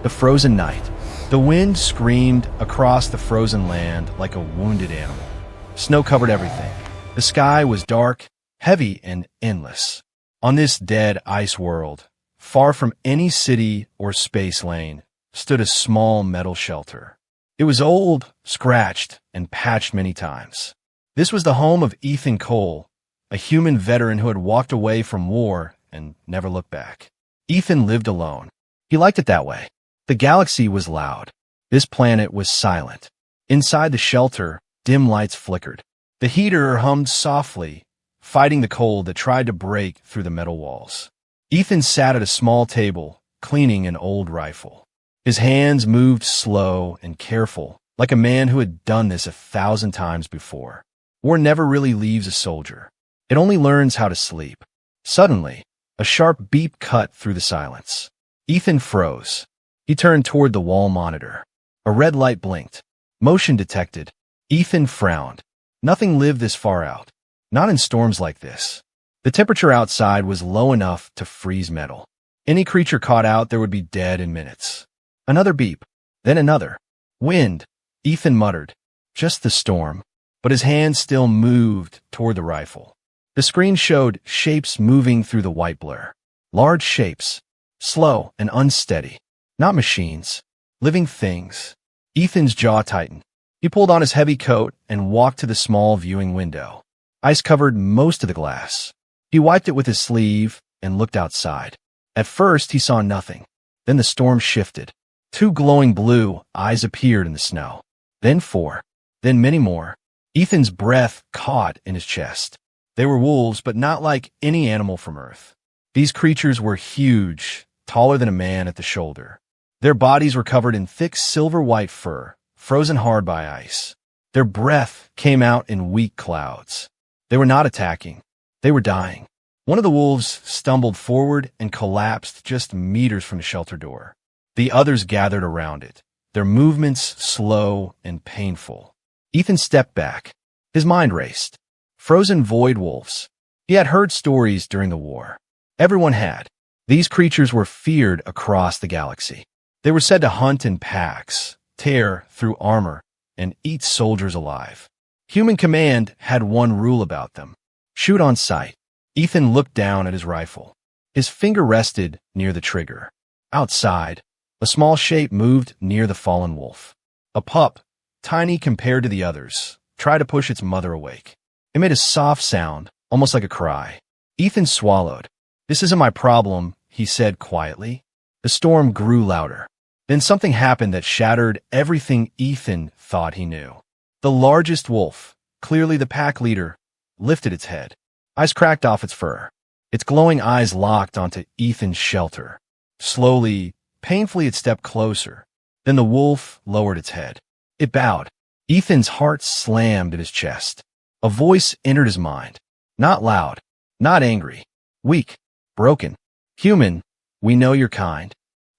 The frozen night. The wind screamed across the frozen land like a wounded animal. Snow covered everything. The sky was dark, heavy, and endless. On this dead ice world, far from any city or space lane, stood a small metal shelter. It was old, scratched, and patched many times. This was the home of Ethan Cole, a human veteran who had walked away from war and never looked back. Ethan lived alone. He liked it that way. The galaxy was loud. This planet was silent. Inside the shelter, dim lights flickered. The heater hummed softly, fighting the cold that tried to break through the metal walls. Ethan sat at a small table, cleaning an old rifle. His hands moved slow and careful, like a man who had done this 1,000 times before. War never really leaves a soldier. It only learns how to sleep. Suddenly, a sharp beep cut through the silence. Ethan froze. He turned toward the wall monitor. A red light blinked. Motion detected. Ethan frowned. Nothing lived this far out. Not in storms like this. The temperature outside was low enough to freeze metal. Any creature caught out there would be dead in minutes. Another beep. Then another. Wind. Ethan muttered. Just the storm. But his hand still moved toward the rifle. The screen showed shapes moving through the white blur. Large shapes. Slow and unsteady. Not machines. Living things. Ethan's jaw tightened. He pulled on his heavy coat and walked to the small viewing window. Ice covered most of the glass. He wiped it with his sleeve and looked outside. At first, he saw nothing. Then the storm shifted. 2 glowing blue eyes appeared in the snow. Then 4. Then many more. Ethan's breath caught in his chest. They were wolves, but not like any animal from Earth. These creatures were huge, taller than a man at the shoulder. Their bodies were covered in thick silver-white fur, frozen hard by ice. Their breath came out in weak clouds. They were not attacking. They were dying. One of the wolves stumbled forward and collapsed just meters from the shelter door. The others gathered around it, their movements slow and painful. Ethan stepped back. His mind raced. Frozen void wolves. He had heard stories during the war. Everyone had. These creatures were feared across the galaxy. They were said to hunt in packs, tear through armor, and eat soldiers alive. Human Command had one rule about them. Shoot on sight. Ethan looked down at his rifle. His finger rested near the trigger. Outside, a small shape moved near the fallen wolf. A pup, tiny compared to the others, tried to push its mother awake. It made a soft sound, almost like a cry. Ethan swallowed. "This isn't my problem," he said quietly. The storm grew louder. Then something happened that shattered everything Ethan thought he knew. The largest wolf, clearly the pack leader, lifted its head. Ice cracked off its fur. Its glowing eyes locked onto Ethan's shelter. Slowly, painfully, it stepped closer. Then the wolf lowered its head. It bowed. Ethan's heart slammed in his chest. A voice entered his mind. Not loud, not angry, weak, broken. "Human, we know you're kind."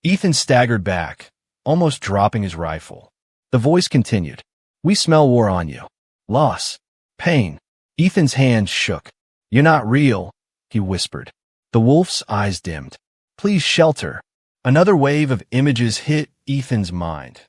Ethan staggered back, almost dropping his rifle. The voice continued. "We smell war on you. Loss. Pain." Ethan's hands shook. "You're not real," he whispered. The wolf's eyes dimmed. "Please shelter." Another wave of images hit Ethan's mind.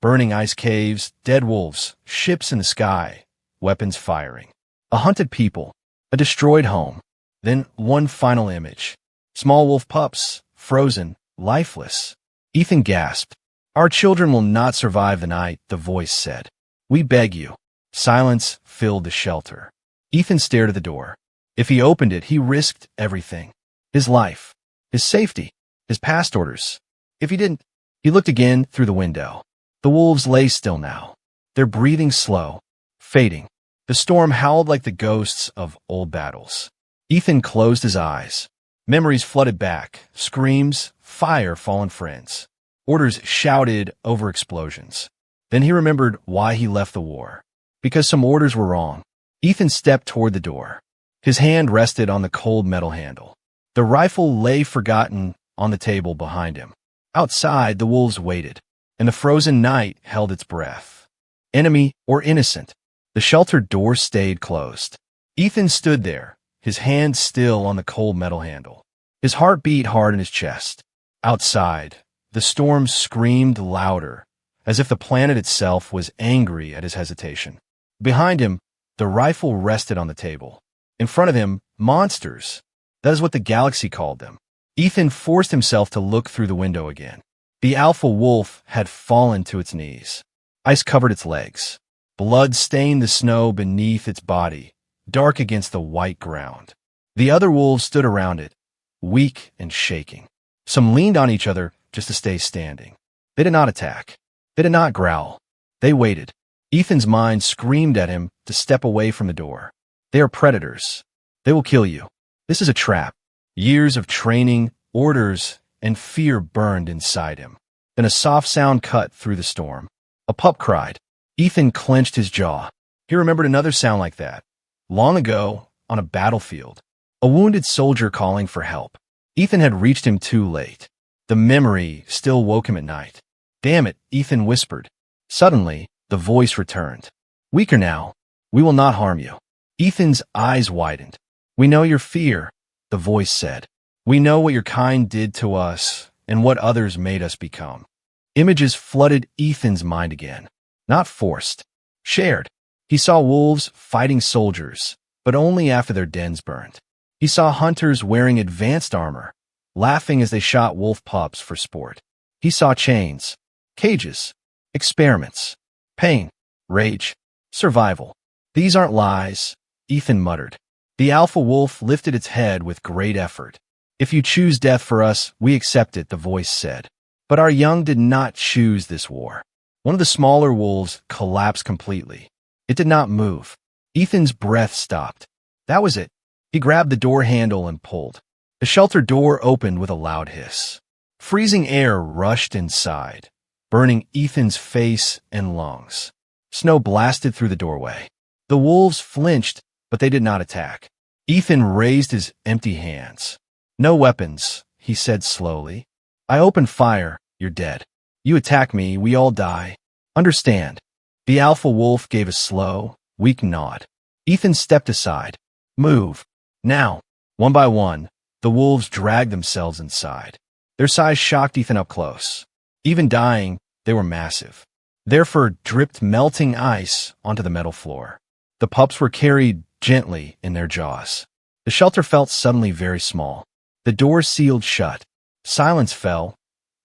Burning ice caves, dead wolves, ships in the sky, weapons firing. A hunted people, a destroyed home. Then one final image. Small wolf pups, frozen, lifeless. Ethan gasped. "Our children will not survive the night," the voice said. "We beg you." Silence filled the shelter. Ethan stared at the door. If he opened it, he risked everything. His life, his safety, his past orders. If he didn't, he looked again through the window. The wolves lay still now, their breathing slow, fading. The storm howled like the ghosts of old battles. Ethan closed his eyes. Memories flooded back, screams, fire, fallen friends. Orders shouted over explosions. Then he remembered why he left the war. Because some orders were wrong. Ethan stepped toward the door. His hand rested on the cold metal handle. The rifle lay forgotten on the table behind him. Outside, the wolves waited, and the frozen night held its breath. Enemy or innocent, the shelter door stayed closed. Ethan stood there, his hand still on the cold metal handle. His heart beat hard in his chest. Outside, The storm screamed louder, as if the planet itself was angry at his hesitation. Behind him, the rifle rested on the table. In front of him, monsters. That is what the galaxy called them. Ethan forced himself to look through the window again. The alpha wolf had fallen to its knees. Ice covered its legs. Blood stained the snow beneath its body, dark against the white ground. The other wolves stood around it, weak and shaking. Some leaned on each other just to stay standing. They did not attack. They did not growl. They waited. Ethan's mind screamed at him to step away from the door. They are predators. They will kill you. This is a trap. Years of training, orders, and fear burned inside him. Then a soft sound cut through the storm. A pup cried. Ethan clenched his jaw. He remembered another sound like that. Long ago, on a battlefield. A wounded soldier calling for help. Ethan had reached him too late. The memory still woke him at night. Damn it, Ethan whispered. Suddenly, the voice returned. Weaker now. We will not harm you. Ethan's eyes widened. We know your fear, the voice said. We know what your kind did to us and what others made us become. Images flooded Ethan's mind again. Not forced. Shared. He saw wolves fighting soldiers, but only after their dens burned. He saw hunters wearing advanced armor, laughing as they shot wolf pups for sport. He saw chains, cages, experiments, pain, rage, survival. These aren't lies, Ethan muttered. The alpha wolf lifted its head with great effort. If you choose death for us, we accept it, the voice said. But our young did not choose this war. One of the smaller wolves collapsed completely. It did not move. Ethan's breath stopped. That was it. He grabbed the door handle and pulled. The shelter door opened with a loud hiss. Freezing air rushed inside, burning Ethan's face and lungs. Snow blasted through the doorway. The wolves flinched, but they did not attack. Ethan raised his empty hands. No weapons, he said slowly. I opened fire, you're dead. You attack me, we all die. Understand. The alpha wolf gave a slow, weak nod. Ethan stepped aside. Move. Now. One by one, the wolves dragged themselves inside. Their size shocked Ethan up close. Even dying, they were massive. Their fur dripped melting ice onto the metal floor. The pups were carried gently in their jaws. The shelter felt suddenly very small. The door sealed shut. Silence fell,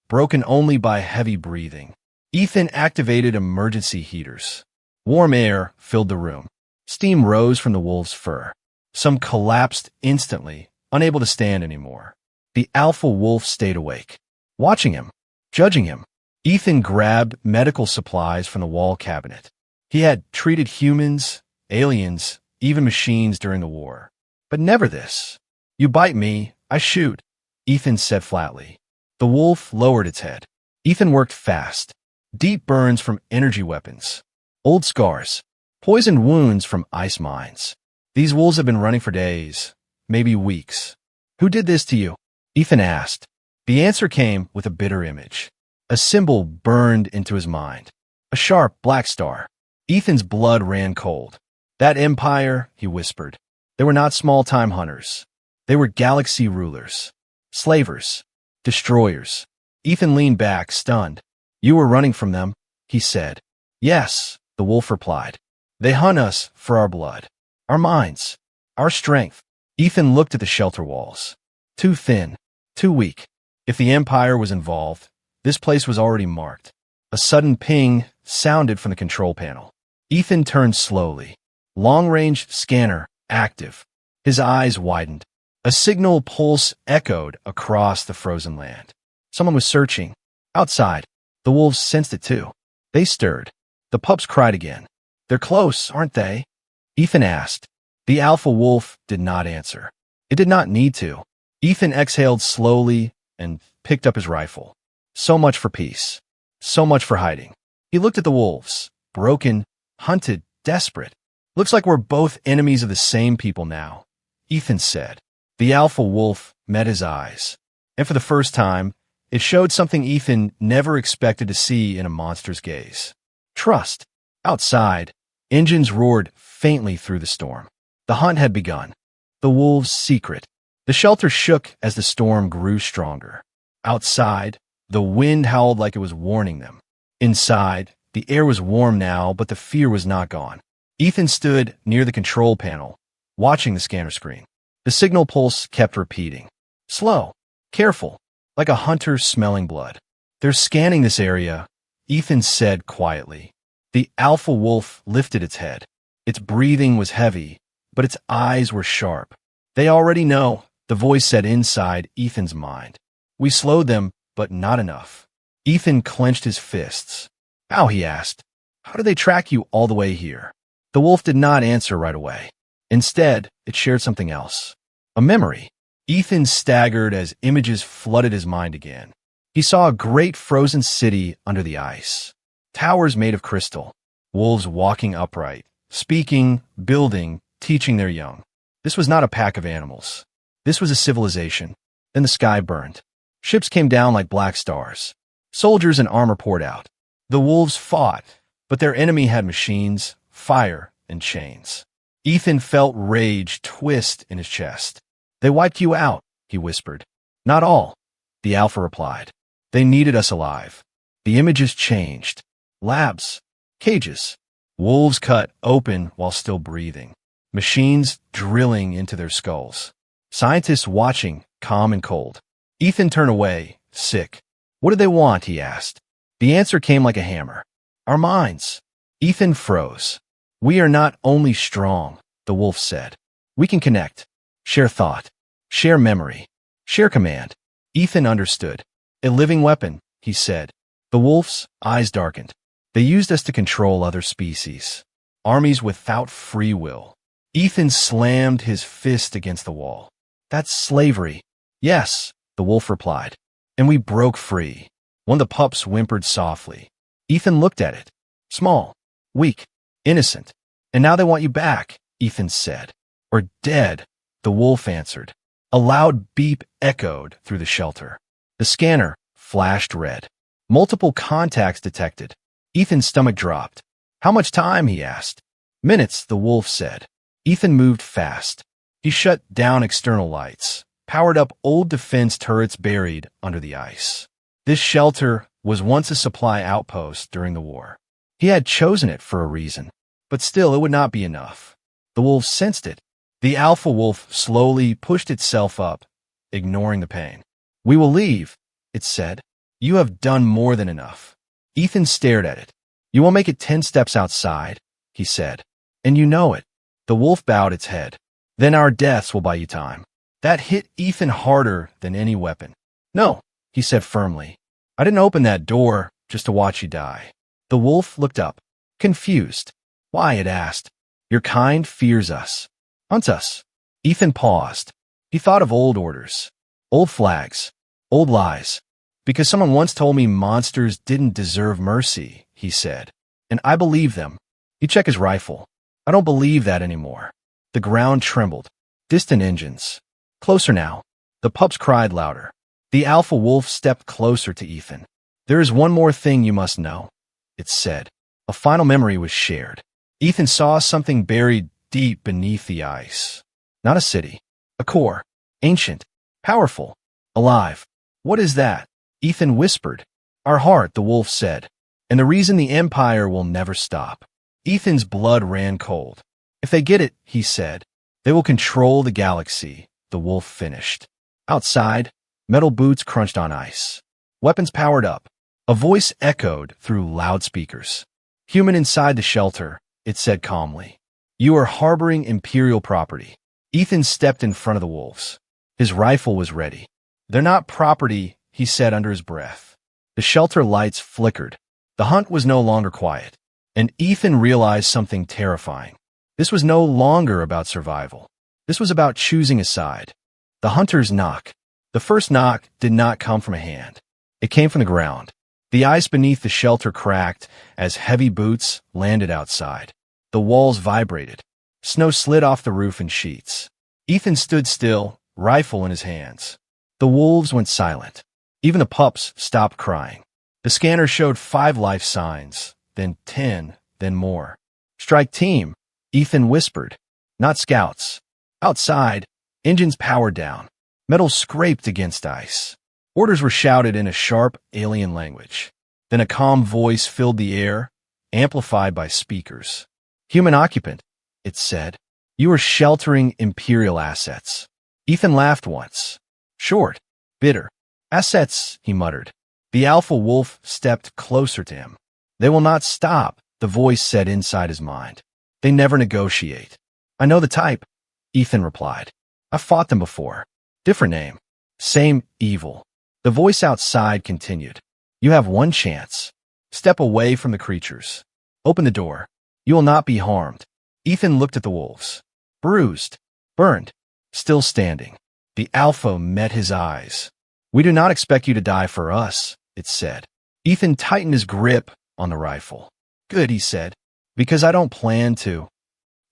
broken only by heavy breathing. Ethan activated emergency heaters. Warm air filled the room. Steam rose from the wolves' fur. Some collapsed instantly, unable to stand anymore. The alpha wolf stayed awake, watching him, judging him. Ethan grabbed medical supplies from the wall cabinet. He had treated humans, aliens, even machines during the war. But never this. You bite me, I shoot, Ethan said flatly. The wolf lowered its head. Ethan worked fast. Deep burns from energy weapons. Old scars. Poisoned wounds from ice mines. These wolves have been running for days, maybe weeks. Who did this to you? Ethan asked. The answer came with a bitter image. A symbol burned into his mind. A sharp black star. Ethan's blood ran cold. That empire, he whispered. They were not small-time hunters. They were galaxy rulers. Slavers. Destroyers. Ethan leaned back, stunned. You were running from them, he said. Yes, the wolf replied. They hunt us for our blood. Our minds. Our strength. Ethan looked at the shelter walls. Too thin. Too weak. If the Empire was involved, this place was already marked. A sudden ping sounded from the control panel. Ethan turned slowly. Long-range scanner active. His eyes widened. A signal pulse echoed across the frozen land. Someone was searching. Outside. The wolves sensed it too. They stirred. The pups cried again. They're close, aren't they? Ethan asked. The alpha wolf did not answer. It did not need to. Ethan exhaled slowly and picked up his rifle. So much for peace. So much for hiding. He looked at the wolves. Broken, hunted, desperate. Looks like we're both enemies of the same people now, Ethan said. The alpha wolf met his eyes. And for the first time, it showed something Ethan never expected to see in a monster's gaze. Trust. Outside, engines roared faintly through the storm. The hunt had begun. The wolves' secret. The shelter shook as the storm grew stronger. Outside, The wind howled like it was warning them. Inside, the air was warm now, but the fear was not gone. Ethan stood near the control panel, watching the scanner screen. The signal pulse kept repeating. Slow, careful, like a hunter smelling blood. They're scanning this area, Ethan said quietly. The alpha wolf lifted its head. Its breathing was heavy, but its eyes were sharp. They already know, the voice said inside Ethan's mind. We slowed them, but not enough. Ethan clenched his fists. How, he asked. How do they track you all the way here? The wolf did not answer right away. Instead, it shared something else. A memory. Ethan staggered as images flooded his mind again. He saw a great frozen city under the ice. Towers made of crystal. Wolves walking upright, speaking, building, teaching their young. This was not a pack of animals. This was a civilization. Then the sky burned. Ships came down like black stars. Soldiers and armor poured out. The wolves fought, but their enemy had machines, fire, and chains. Ethan felt rage twist in his chest. They wiped you out, he whispered. Not all, the alpha replied. They needed us alive. The images changed. Labs, cages. Wolves cut open while still breathing. Machines drilling into their skulls. Scientists watching, calm and cold. Ethan turned away, sick. What did they want, he asked. The answer came like a hammer. Our minds. Ethan froze. We are not only strong, the wolf said. We can connect, share thought, share memory, share command. Ethan understood. A living weapon, he said. The wolf's eyes darkened. They used us to control other species. Armies without free will. Ethan slammed his fist against the wall. That's slavery. Yes, the wolf replied. And we broke free. One of the pups whimpered softly. Ethan looked at it. Small, weak, innocent. And now they want you back, Ethan said. Or dead, the wolf answered. A loud beep echoed through the shelter. The scanner flashed red. Multiple contacts detected. Ethan's stomach dropped. How much time, he asked. Minutes, the wolf said. Ethan moved fast. He shut down external lights, powered up old defense turrets buried under the ice. This shelter was once a supply outpost during the war. He had chosen it for a reason, but still it would not be enough. The wolf sensed it. The alpha wolf slowly pushed itself up, ignoring the pain. We will leave, it said. You have done more than enough. Ethan stared at it. You will make it 10 steps outside, he said. And you know it. The wolf bowed its head. Then our deaths will buy you time. That hit Ethan harder than any weapon. No, he said firmly. I didn't open that door just to watch you die. The wolf looked up, confused. Why, it asked. Your kind fears us. Hunts us. Ethan paused. He thought of old orders, old flags, old lies. Because someone once told me monsters didn't deserve mercy, he said. And I believe them. He checked his rifle. I don't believe that anymore. The ground trembled. Distant engines. Closer now. The pups cried louder. The alpha wolf stepped closer to Ethan. There is one more thing you must know, it said. A final memory was shared. Ethan saw something buried deep beneath the ice. Not a city. A core. Ancient. Powerful. Alive. What is that? Ethan whispered. Our heart, the wolf said. And the reason the Empire will never stop. Ethan's blood ran cold. If they get it, he said, they will control the galaxy, the wolf finished. Outside, metal boots crunched on ice. Weapons powered up. A voice echoed through loudspeakers. Human inside the shelter, it said calmly. You are harboring imperial property. Ethan stepped in front of the wolves. His rifle was ready. They're not property, he said under his breath. The shelter lights flickered. The hunt was no longer quiet. And Ethan realized something terrifying. This was no longer about survival. This was about choosing a side. The hunter's knock. The first knock did not come from a hand. It came from the ground. The ice beneath the shelter cracked as heavy boots landed outside. The walls vibrated. Snow slid off the roof in sheets. Ethan stood still, rifle in his hands. The wolves went silent. Even the pups stopped crying. The scanner showed 5 life signs, then 10, then more. Strike team, Ethan whispered. Not scouts. Outside, engines powered down. Metal scraped against ice. Orders were shouted in a sharp alien language. Then a calm voice filled the air, amplified by speakers. Human occupant, it said. You are sheltering imperial assets. Ethan laughed once. Short, bitter. Assets, he muttered. The alpha wolf stepped closer to him. They will not stop, the voice said inside his mind. They never negotiate. I know the type, Ethan replied. I've fought them before. Different name. Same evil. The voice outside continued. You have one chance. Step away from the creatures. Open the door. You will not be harmed. Ethan looked at the wolves. Bruised. Burned. Still standing. The alpha met his eyes. We do not expect you to die for us, it said. Ethan tightened his grip on the rifle. Good, he said. Because I don't plan to.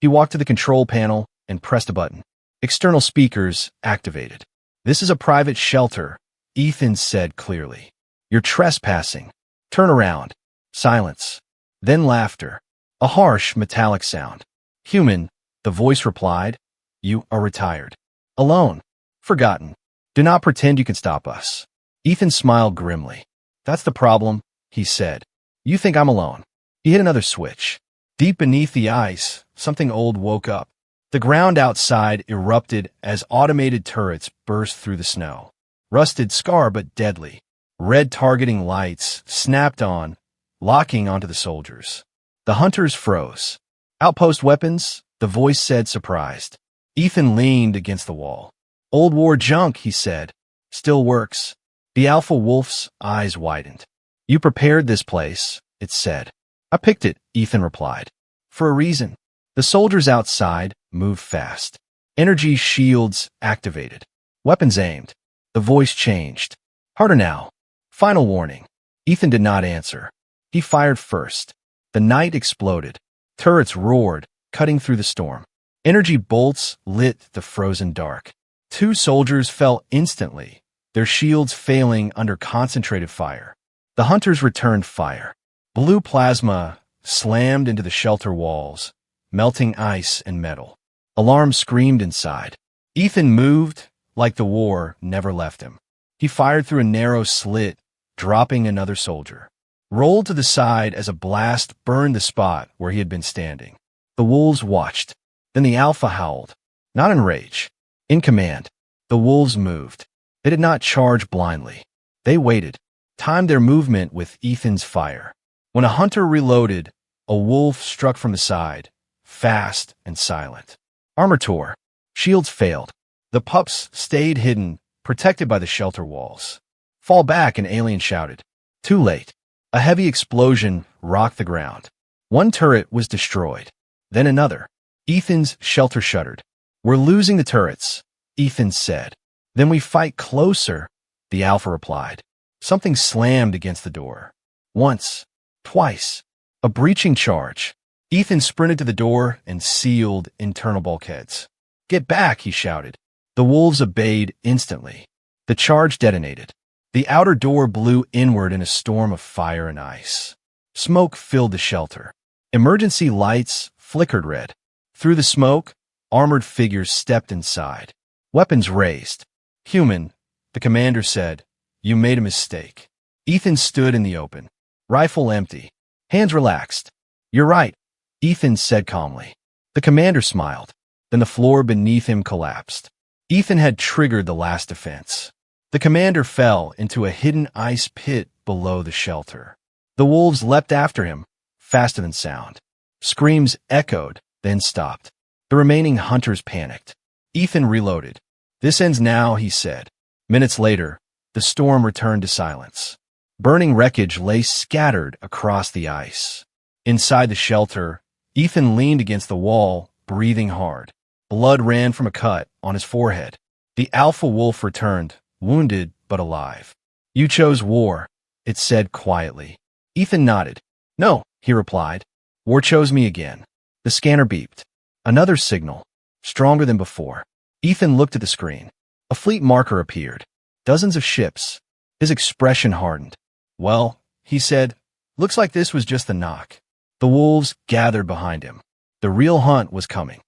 He walked to the control panel and pressed a button. External speakers activated. This is a private shelter, Ethan said clearly. You're trespassing. Turn around. Silence. Then laughter. A harsh, metallic sound. Human, the voice replied. You are retired. Alone. Forgotten. Do not pretend you can stop us. Ethan smiled grimly. That's the problem, he said. You think I'm alone. He hit another switch. Deep beneath the ice, something old woke up. The ground outside erupted as automated turrets burst through the snow. Rusted scar but deadly. Red targeting lights snapped on, locking onto the soldiers. The hunters froze. Outpost weapons, the voice said, surprised. Ethan leaned against the wall. Old war junk, he said. Still works. The alpha wolf's eyes widened. You prepared this place, it said. I picked it, Ethan replied. For a reason. The soldiers outside moved fast. Energy shields activated. Weapons aimed. The voice changed. Harder now. Final warning. Ethan did not answer. He fired first. The night exploded. Turrets roared, cutting through the storm. Energy bolts lit the frozen dark. 2 soldiers fell instantly, their shields failing under concentrated fire. The hunters returned fire. Blue plasma slammed into the shelter walls, melting ice and metal. Alarm screamed inside. Ethan moved like the war never left him. He fired through a narrow slit, dropping another soldier. Rolled to the side as a blast burned the spot where he had been standing. The wolves watched. Then the alpha howled. Not in rage. In command. The wolves moved. They did not charge blindly. They waited, timed their movement with Ethan's fire. When a hunter reloaded, a wolf struck from the side, fast and silent. Armor tore. Shields failed. The pups stayed hidden, protected by the shelter walls. Fall back, an alien shouted. Too late. A heavy explosion rocked the ground. One turret was destroyed. Then another. Ethan's shelter shuddered. We're losing the turrets, Ethan said. Then we fight closer, the alpha replied. Something slammed against the door. Once. Twice. A breaching charge. Ethan sprinted to the door and sealed internal bulkheads. Get back, he shouted. The wolves obeyed instantly. The charge detonated. The outer door blew inward in a storm of fire and ice. Smoke filled the shelter. Emergency lights flickered red. Through the smoke, armored figures stepped inside. Weapons raised. Human, the commander said, you made a mistake. Ethan stood in the open. Rifle empty. Hands relaxed. You're right, Ethan said calmly. The commander smiled. Then the floor beneath him collapsed. Ethan had triggered the last defense. The commander fell into a hidden ice pit below the shelter. The wolves leapt after him, faster than sound. Screams echoed, then stopped. The remaining hunters panicked. Ethan reloaded. This ends now, he said. Minutes later, the storm returned to silence. Burning wreckage lay scattered across the ice. Inside the shelter, Ethan leaned against the wall, breathing hard. Blood ran from a cut on his forehead. The alpha wolf returned, wounded but alive. You chose war, it said quietly. Ethan nodded. No, he replied. War chose me again. The scanner beeped. Another signal, stronger than before. Ethan looked at the screen. A fleet marker appeared. Dozens of ships. His expression hardened. Well, he said, looks like this was just the knock. The wolves gathered behind him. The real hunt was coming.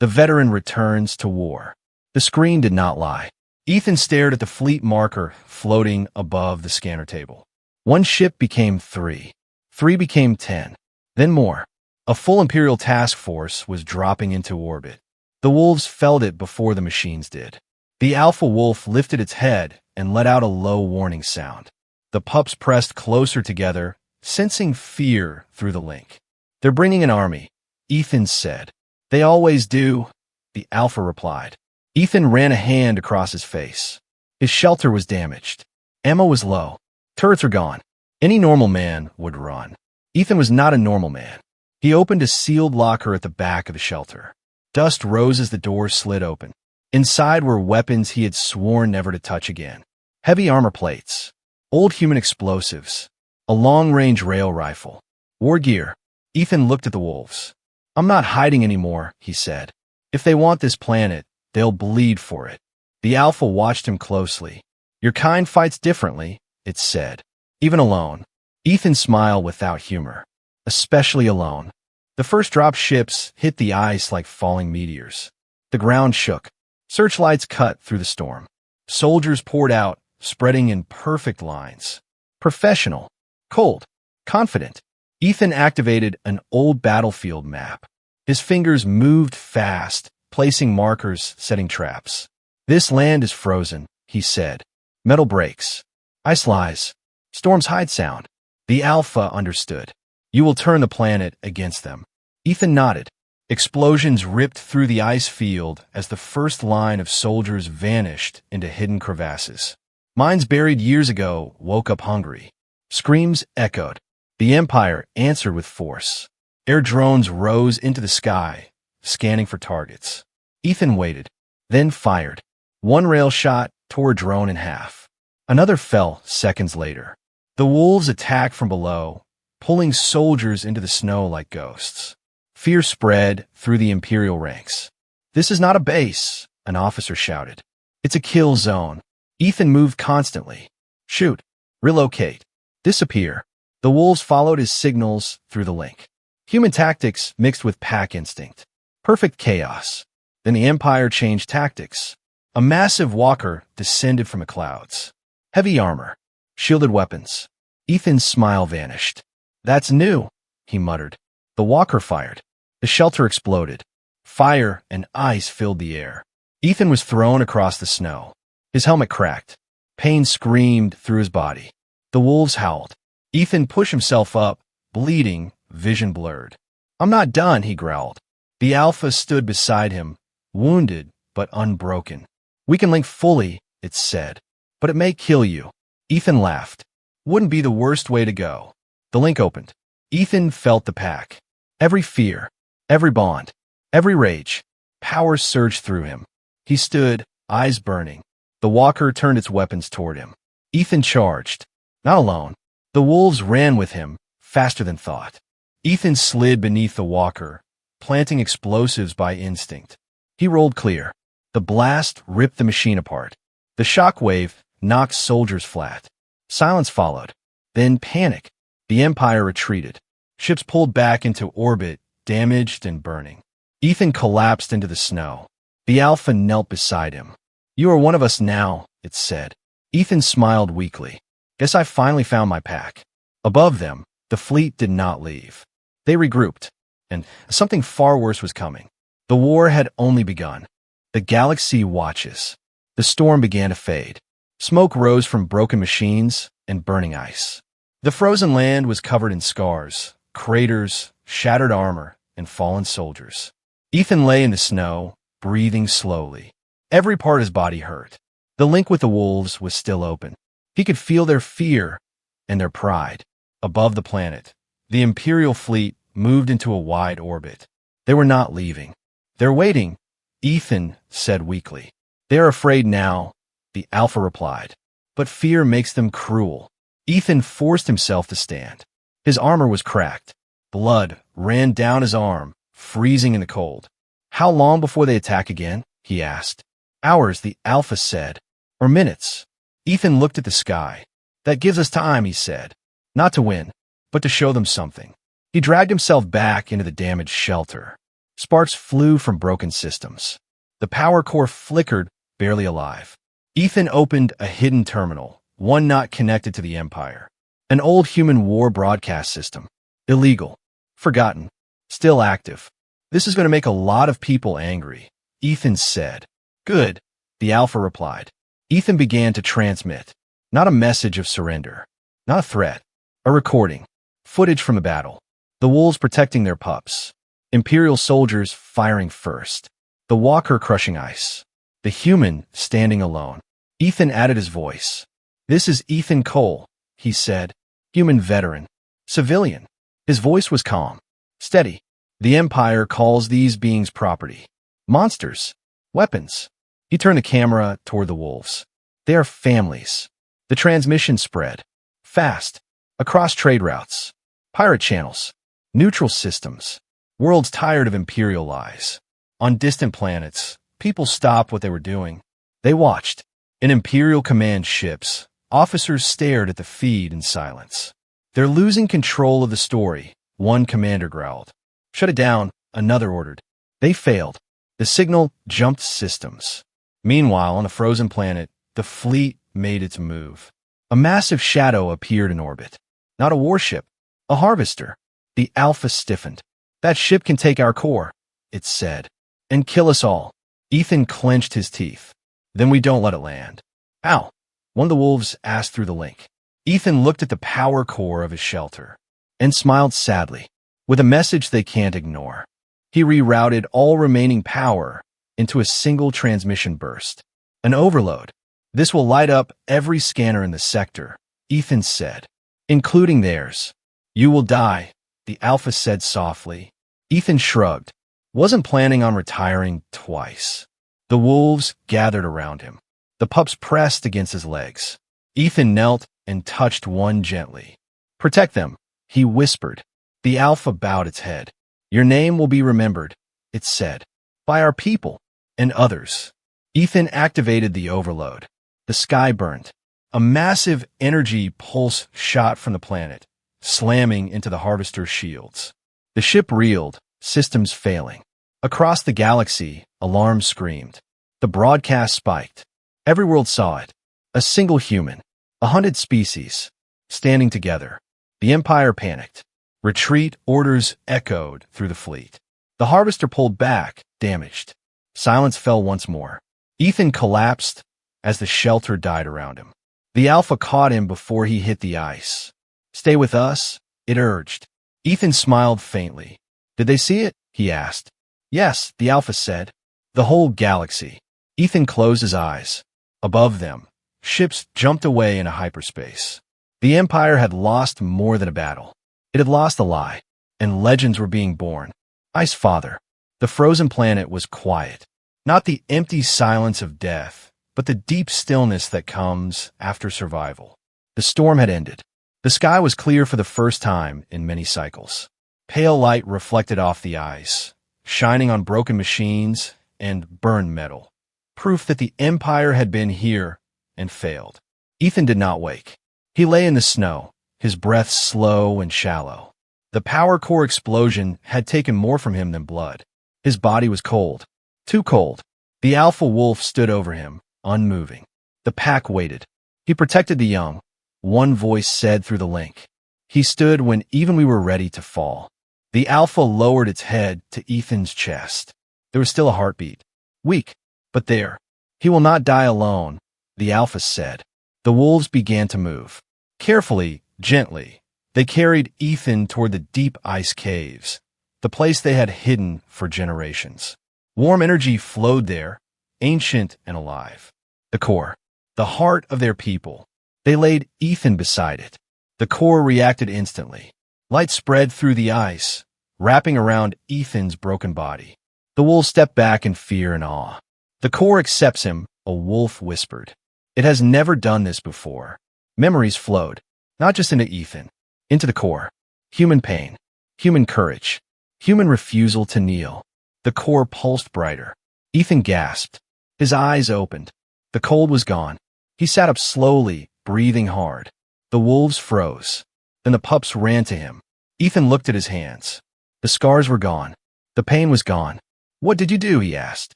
The veteran returns to war. The screen did not lie. Ethan stared at the fleet marker floating above the scanner table. One ship became 3. 3 became 10. Then more. A full Imperial task force was dropping into orbit. The wolves felt it before the machines did. The alpha wolf lifted its head and let out a low warning sound. The pups pressed closer together, sensing fear through the link. "They're bringing an army," Ethan said. "They always do," the alpha replied. Ethan ran a hand across his face. His shelter was damaged. Ammo was low. Turrets are gone. Any normal man would run. Ethan was not a normal man. He opened a sealed locker at the back of the shelter. Dust rose as the door slid open. Inside were weapons he had sworn never to touch again. Heavy armor plates, old human explosives, a long-range rail rifle, war gear. Ethan looked at the wolves. "I'm not hiding anymore," he said. "If they want this planet, they'll bleed for it." The alpha watched him closely. "Your kind fights differently," it said. "Even alone." Ethan smiled without humor. "Especially alone." The first drop ships hit the ice like falling meteors. The ground shook. Searchlights cut through the storm. Soldiers poured out, spreading in perfect lines. Professional. Cold. Confident. Ethan activated an old battlefield map. His fingers moved fast, placing markers, setting traps. "This land is frozen," he said. "Metal breaks. Ice lies. Storms hide sound." The alpha understood. "You will turn the planet against them." Ethan nodded. Explosions ripped through the ice field as the first line of soldiers vanished into hidden crevasses. Mines buried years ago woke up hungry. Screams echoed. The Empire answered with force. Air drones rose into the sky, scanning for targets. Ethan waited, then fired. One rail shot tore a drone in half. Another fell seconds later. The wolves attacked from below, pulling soldiers into the snow like ghosts. Fear spread through the Imperial ranks. "This is not a base," an officer shouted. "It's a kill zone." Ethan moved constantly. "Shoot. Relocate. Disappear." The wolves followed his signals through the link. Human tactics mixed with pack instinct. Perfect chaos. Then the Empire changed tactics. A massive walker descended from the clouds. Heavy armor. Shielded weapons. Ethan's smile vanished. "That's new," he muttered. The walker fired. The shelter exploded. Fire and ice filled the air. Ethan was thrown across the snow. His helmet cracked. Pain screamed through his body. The wolves howled. Ethan pushed himself up, bleeding, vision blurred. "I'm not done," he growled. The alpha stood beside him, wounded but unbroken. "We can link fully," it said, "but it may kill you." Ethan laughed. "Wouldn't be the worst way to go." The link opened. Ethan felt the pack. Every fear, every bond, every rage. Power surged through him. He stood, eyes burning. The walker turned its weapons toward him. Ethan charged. Not alone. The wolves ran with him, faster than thought. Ethan slid beneath the walker, planting explosives by instinct. He rolled clear. The blast ripped the machine apart. The shockwave knocked soldiers flat. Silence followed. Then panic. The Empire retreated. Ships pulled back into orbit, damaged and burning. Ethan collapsed into the snow. The alpha knelt beside him. "You are one of us now," it said. Ethan smiled weakly. "Guess I finally found my pack." Above them, the fleet did not leave. They regrouped, and something far worse was coming. The war had only begun. The galaxy watches. The storm began to fade. Smoke rose from broken machines and burning ice. The frozen land was covered in scars, craters, shattered armor, and fallen soldiers. Ethan lay in the snow, breathing slowly. Every part of his body hurt. The link with the wolves was still open. He could feel their fear and their pride. Above the planet, the Imperial fleet moved into a wide orbit. They were not leaving. "They're waiting," Ethan said weakly. "They are afraid now," the Alpha replied. "But fear makes them cruel." Ethan forced himself to stand. His armor was cracked. Blood ran down his arm, freezing in the cold. "How long before they attack again?" he asked. "Hours," the Alpha said. "Or minutes." Ethan looked at the sky. "That gives us time," he said. "Not to win, but to show them something." He dragged himself back into the damaged shelter. Sparks flew from broken systems. The power core flickered, barely alive. Ethan opened a hidden terminal, one not connected to the Empire. An old human war broadcast system. Illegal. Forgotten. Still active. This is going to make a lot of people angry, Ethan said. Good, the Alpha replied. Ethan began to transmit. Not a message of surrender. Not a threat. A recording. Footage from a battle. The wolves protecting their pups. Imperial soldiers firing first. The walker crushing ice. The human standing alone. Ethan added his voice. This is Ethan Cole, he said. Human veteran. Civilian. His voice was calm. Steady. The Empire calls these beings property. Monsters. Weapons. He turned the camera toward the wolves. They are families. The transmission spread. Fast. Across trade routes. Pirate channels. Neutral systems. Worlds tired of imperial lies. On distant planets, people stopped what they were doing. They watched. In imperial command ships, officers stared at the feed in silence. They're losing control of the story, one commander growled. Shut it down, another ordered. They failed. The signal jumped systems. Meanwhile, on a frozen planet, the fleet made its move. A massive shadow appeared in orbit. Not a warship, a harvester. The Alpha stiffened. That ship can take our core, it said, and kill us all. Ethan clenched his teeth. Then we don't let it land. Ow, one of the wolves asked through the link. Ethan looked at the power core of his shelter and smiled sadly. With a message they can't ignore. He rerouted all remaining power into a single transmission burst. An overload. This will light up every scanner in the sector, Ethan said, including theirs. You will die, the Alpha said softly. Ethan shrugged. Wasn't planning on retiring twice. The wolves gathered around him. The pups pressed against his legs. Ethan knelt and touched one gently. Protect them, he whispered. The Alpha bowed its head. Your name will be remembered, it said, by our people and others. Ethan activated the overload. The sky burned. A massive energy pulse shot from the planet, slamming into the harvester's shields. The ship reeled, systems failing. Across the galaxy, alarms screamed. The broadcast spiked. Every world saw it. A single human, 100 species, standing together. The Empire panicked. Retreat orders echoed through the fleet. The harvester pulled back, damaged. Silence fell once more. Ethan collapsed as the shelter died around him. The Alpha caught him before he hit the ice. Stay with us, it urged. Ethan smiled faintly. Did they see it? He asked. Yes, the Alpha said. The whole galaxy. Ethan closed his eyes. Above them, ships jumped away into hyperspace. The Empire had lost more than a battle. It had lost a lie, and legends were being born. Ice Father. The frozen planet was quiet. Not the empty silence of death, but the deep stillness that comes after survival. The storm had ended. The sky was clear for the first time in many cycles. Pale light reflected off the ice, shining on broken machines and burned metal. Proof that the Empire had been here and failed. Ethan did not wake. He lay in the snow, his breath slow and shallow. The power core explosion had taken more from him than blood. His body was cold. Too cold. The Alpha wolf stood over him, unmoving. The pack waited. He protected the young, one voice said through the link. He stood when even we were ready to fall. The Alpha lowered its head to Ethan's chest. There was still a heartbeat. Weak, but there. He will not die alone, the Alpha said. The wolves began to move. Carefully, gently, they carried Ethan toward the deep ice caves, the place they had hidden for generations. Warm energy flowed there, ancient and alive. The core, the heart of their people. They laid Ethan beside it. The core reacted instantly. Light spread through the ice, wrapping around Ethan's broken body. The wolves stepped back in fear and awe. The core accepts him, a wolf whispered. It has never done this before. Memories flowed, not just into Ethan, into the core. Human pain, human courage, human refusal to kneel. The core pulsed brighter. Ethan gasped. His eyes opened. The cold was gone. He sat up slowly, breathing hard. The wolves froze. Then the pups ran to him. Ethan looked at his hands. The scars were gone. The pain was gone. What did you do? He asked.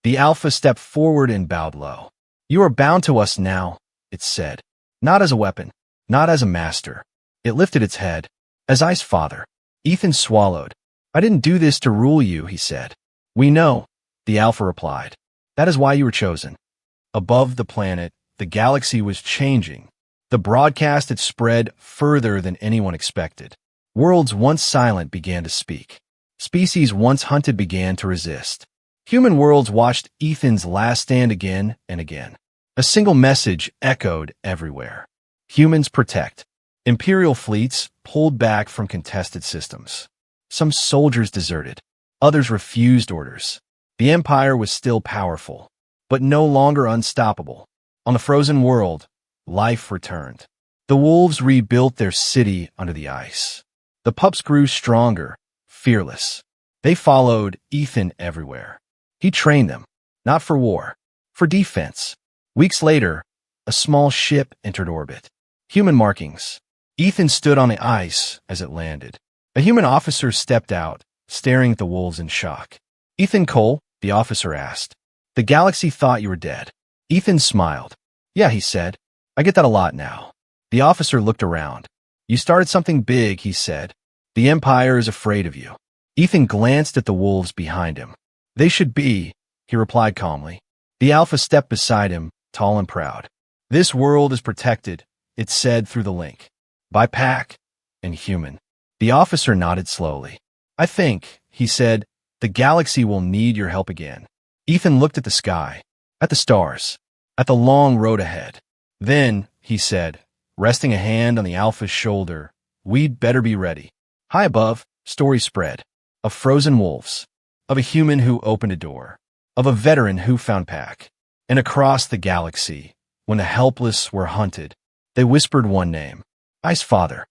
The Alpha stepped forward and bowed low. You are bound to us now, it said. Not as a weapon, not as a master. It lifted its head. As I's father. Ethan swallowed. I didn't do this to rule you, he said. We know, the Alpha replied. That is why you were chosen. Above the planet, the galaxy was changing. The broadcast had spread further than anyone expected. Worlds once silent began to speak. Species once hunted began to resist. Human worlds watched Ethan's last stand again and again. A single message echoed everywhere. Humans protect. Imperial fleets pulled back from contested systems. Some soldiers deserted. Others refused orders. The Empire was still powerful, but no longer unstoppable. On the frozen world, life returned. The wolves rebuilt their city under the ice. The pups grew stronger, fearless. They followed Ethan everywhere. He trained them, not for war, for defense. Weeks later, a small ship entered orbit. Human markings. Ethan stood on the ice as it landed. A human officer stepped out, staring at the wolves in shock. Ethan Cole, the officer asked. The galaxy thought you were dead. Ethan smiled. Yeah, he said. I get that a lot now. The officer looked around. You started something big, he said. The Empire is afraid of you. Ethan glanced at the wolves behind him. They should be, he replied calmly. The Alpha stepped beside him, tall and proud. This world is protected, it said through the link. By pack and human. The officer nodded slowly. I think, he said, the galaxy will need your help again. Ethan looked at the sky, at the stars, at the long road ahead. Then, he said, resting a hand on the Alpha's shoulder, we'd better be ready. High above, stories spread. Of frozen wolves. Of a human who opened a door. Of a veteran who found pack. And across the galaxy, when the helpless were hunted, they whispered one name. I's father.